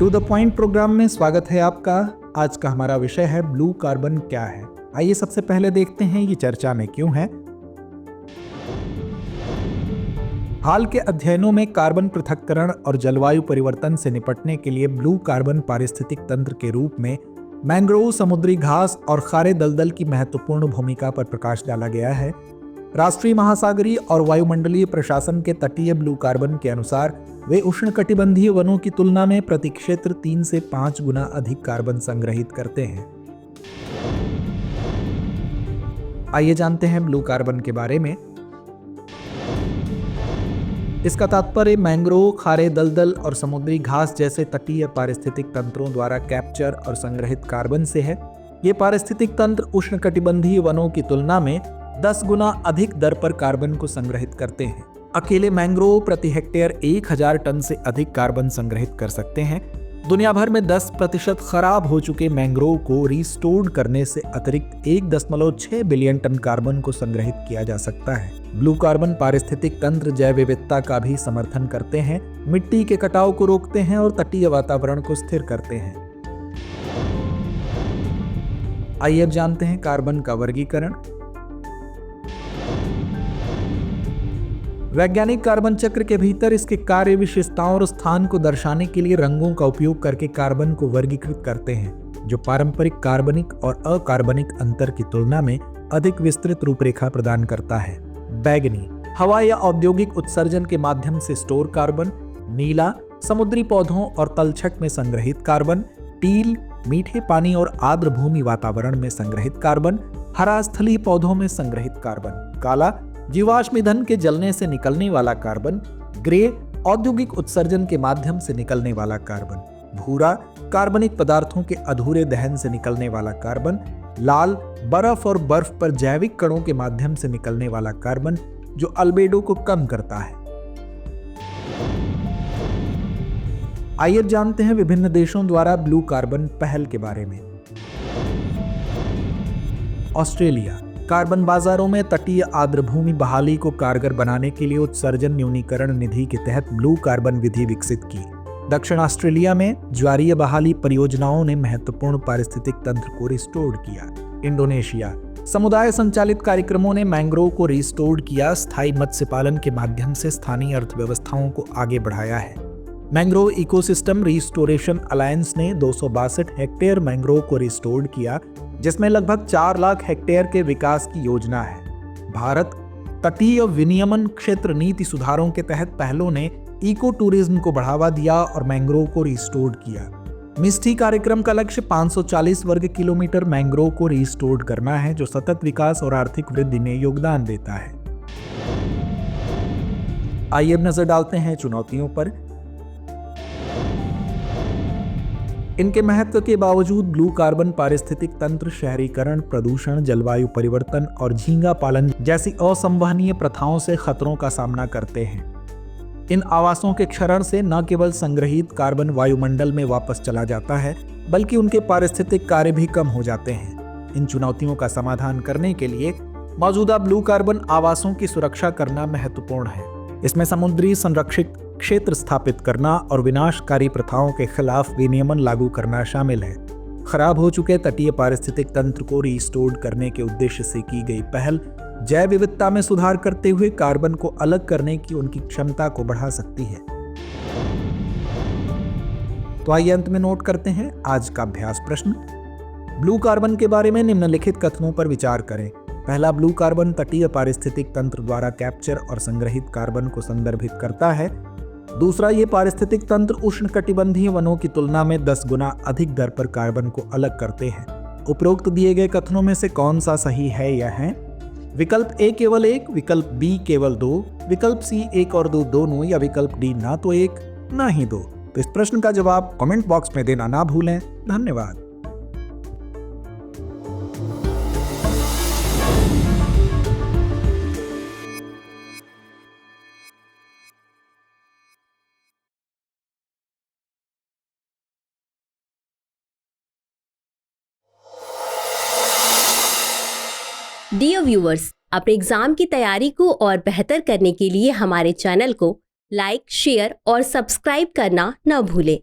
To the point programme में स्वागत है आपका। आज का हमारा विषय है ब्लू कार्बन क्या है। आइए सबसे पहले देखते हैं ये चर्चा में क्यों है। हाल के अध्ययनों में कार्बन पृथक्करण और जलवायु परिवर्तन से निपटने के लिए ब्लू कार्बन पारिस्थितिक तंत्र के रूप में मैंग्रोव, समुद्री घास और खारे दलदल की महत्वपूर्ण भूमिका पर प्रकाश डाला गया है। राष्ट्रीय महासागरीय और वायुमंडलीय प्रशासन के तटीय ब्लू कार्बन के अनुसार वे उष्णकटिबंधीय वनों की तुलना में प्रति क्षेत्र 3 से 5 गुना अधिक कार्बन संग्रहित करते हैं। आइए जानते हैं ब्लू कार्बन के बारे में। इसका तात्पर्य मैंग्रोव, खारे दलदल और समुद्री घास जैसे तटीय पारिस्थितिक तंत्रों द्वारा कैप्चर और संग्रहित कार्बन से है। ये पारिस्थितिक तंत्र उष्णकटिबंधीय वनों की तुलना में 10 गुना अधिक दर पर कार्बन को संग्रहित करते हैं। अकेले मैंग्रोव प्रति हेक्टेयर 1000 टन से अधिक कार्बन संग्रहित कर सकते हैं। दुनिया भर में 10% खराब हो चुके मैंग्रोव को रिस्टोर्ड करने से अतिरिक्त 1.6 बिलियन टन कार्बन को संग्रहित किया जा सकता है। ब्लू कार्बन पारिस्थितिक तंत्र जैव विविधता का भी समर्थन करते हैं, मिट्टी के कटाव को रोकते हैं और तटीय वातावरण को स्थिर करते हैं। आइए अब जानते हैं कार्बन का वर्गीकरण। वैज्ञानिक कार्बन चक्र के भीतर इसके कार्य, विशेषताओं और स्थान को दर्शाने के लिए रंगों का उपयोग करके कार्बन को वर्गीकृत करते हैं, जो पारंपरिक कार्बनिक और अकार्बनिक अंतर की तुलना में अधिक विस्तृत रूपरेखा प्रदान करता है। बैगनी, हवा या औद्योगिक उत्सर्जन के माध्यम से स्टोर कार्बन। नीला, समुद्री पौधों और तलछट में संग्रहित कार्बन। टील, मीठे पानी और आर्द्र भूमि वातावरण में संग्रहित कार्बन। हरा, स्थलीय पौधों में संग्रहित कार्बन। काला, जीवाश्म ईंधन के जलने से निकलने वाला कार्बन। ग्रे, औद्योगिक उत्सर्जन के माध्यम से निकलने वाला कार्बन। भूरा, कार्बनिक पदार्थों के अधूरे दहन से निकलने वाला कार्बन। लाल, बर्फ और बर्फ पर जैविक कणों के माध्यम से निकलने वाला कार्बन, जो अल्बेडो को कम करता है। आइए जानते हैं विभिन्न देशों द्वारा ब्लू कार्बन पहल के बारे में। ऑस्ट्रेलिया, कार्बन बाजारों में तटीय आर्द्र भूमि बहाली को कारगर बनाने के लिए उत्सर्जन न्यूनीकरण निधि के तहत ब्लू कार्बन विधि विकसित की। दक्षिण ऑस्ट्रेलिया में ज्वारीय बहाली परियोजनाओं ने महत्वपूर्ण पारिस्थितिक तंत्र को रिस्टोर्ड किया। इंडोनेशिया, समुदाय संचालित कार्यक्रमों ने मैंग्रोव को रिस्टोर्ड किया। स्थायी मत्स्य पालन के माध्यम से स्थानीय अर्थव्यवस्थाओं को आगे बढ़ाया है। मैंग्रोव इकोसिस्टम रिस्टोरेशन अलायंस ने 262 हेक्टेयर मैंग्रोव को रिस्टोर्ड किया, जिसमें लगभग 4 लाख हेक्टेयर के विकास की योजना है। भारत तटीय विनियमन क्षेत्र नीति सुधारों के तहत पहलों ने इको टूरिज्म को बढ़ावा दिया और मैंग्रोव को रिस्टोर्ड किया। मिस्टी कार्यक्रम का लक्ष्य 540 वर्ग किलोमीटर मैंग्रोव को रिस्टोर्ड करना है, जो सतत विकास और आर्थिक वृद्धि में योगदान देता है। आइए अब नजर डालते हैं चुनौतियों पर। इनके महत्व के बावजूद ब्लू कार्बन पारिस्थितिक तंत्र शहरीकरण, प्रदूषण, जलवायु परिवर्तन और झींगा पालन जैसी असंवहनीय प्रथाओं से खतरों का सामना करते हैं। इन आवासों के क्षरण से न केवल संग्रहित कार्बन वायुमंडल में वापस चला जाता है, बल्कि उनके पारिस्थितिक कार्य भी कम हो जाते हैं। इन चुनौतियों का समाधान करने के लिए मौजूदा ब्लू कार्बन आवासों की सुरक्षा करना महत्वपूर्ण है। इसमें समुद्री संरक्षित क्षेत्र स्थापित करना और विनाशकारी प्रथाओं के खिलाफ विनियमन लागू करना शामिल है। खराब हो चुके तटीय पारिस्थितिक तंत्र को रिस्टोर्ड करने के उद्देश्य से की गई पहल जैव विविधता में सुधार करते हुए कार्बन को अलग करने की उनकी क्षमता को बढ़ा सकती है। तो आइए अंत में नोट करते हैं आज का अभ्यास प्रश्न। ब्लू कार्बन के बारे में निम्नलिखित कथनों पर विचार करें। पहला, ब्लू कार्बन तटीय पारिस्थितिक तंत्र द्वारा कैप्चर और संग्रहित कार्बन को संदर्भित करता है। दूसरा, ये पारिस्थितिक तंत्र उष्णकटिबंधीय वनों की तुलना में 10 गुना अधिक दर पर कार्बन को अलग करते हैं। उपरोक्त दिए गए कथनों में से कौन सा सही है या है? विकल्प ए केवल 1, विकल्प बी केवल 2, विकल्प सी 1 और 2 दोनों, या विकल्प डी ना तो 1 ना ही 2। तो इस प्रश्न का जवाब कमेंट बॉक्स में देना ना भूलें। धन्यवाद। डियर व्यूअर्स, अपने एग्जाम की तैयारी को और बेहतर करने के लिए हमारे चैनल को लाइक, शेयर और सब्सक्राइब करना न भूलें।